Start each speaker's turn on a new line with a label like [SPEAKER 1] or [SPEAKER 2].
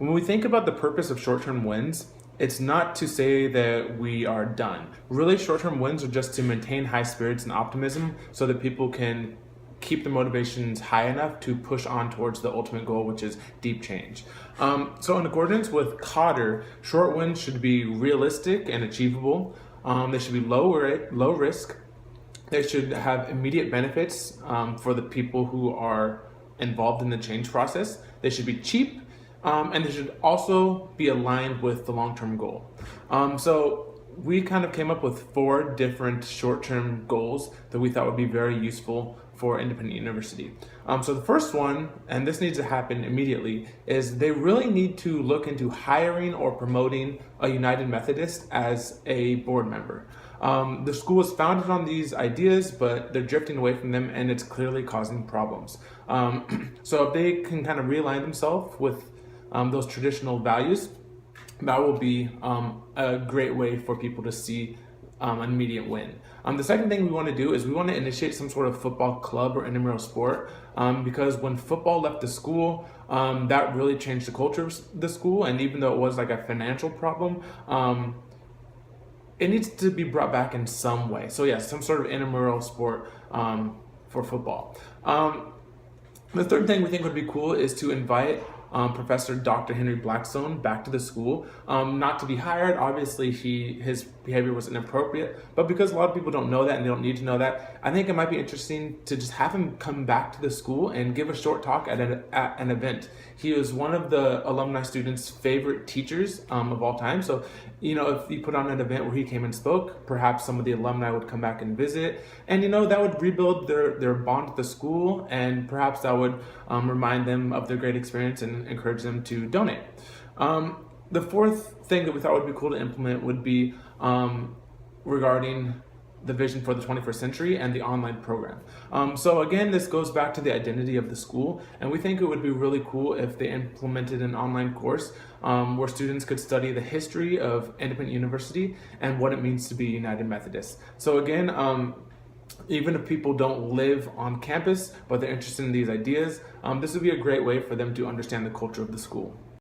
[SPEAKER 1] When we think about the purpose of short-term wins, it's not to say that we are done. Really, short-term wins are just to maintain high spirits and optimism so that people can keep the motivations high enough to push on towards the ultimate goal, which is deep change. So in accordance with Kotter, short wins should be realistic and achievable. They should be low risk. They should have immediate benefits for the people who are involved in the change process. They should be cheap, and they should also be aligned with the long-term goal. So we kind of came up with 4 different short-term goals that we thought would be very useful for Independent University. So the first one, and this needs to happen immediately, is they really need to look into hiring or promoting a United Methodist as a board member. The school is founded on these ideas, but they're drifting away from them, and it's clearly causing problems. So if they can kind of realign themselves with those traditional values, that will be a great way for people to see an immediate win. The second thing we want to do is we want to initiate some sort of football club or intramural sport, because when football left the school, that really changed the culture of the school, and even though it was like a financial problem, it needs to be brought back in some way. So yeah, some sort of intramural sport for football. The third thing we think would be cool is to invite Professor Dr. Henry Blackstone back to the school, not to be hired. Obviously, his behavior was inappropriate, but because a lot of people don't know that and they don't need to know that, I think it might be interesting to just have him come back to the school and give a short talk at an event. He was one of the alumni students' favorite teachers of all time. So, if he put on an event where he came and spoke, perhaps some of the alumni would come back and visit, and that would rebuild their bond with the school, and perhaps that would remind them of their great experience and encourage them to donate. The fourth thing that we thought would be cool to implement would be regarding the vision for the 21st century and the online program. So again, this goes back to the identity of the school, and we think it would be really cool if they implemented an online course where students could study the history of Independent University and what it means to be United Methodist. So again, even if people don't live on campus, but they're interested in these ideas, this would be a great way for them to understand the culture of the school.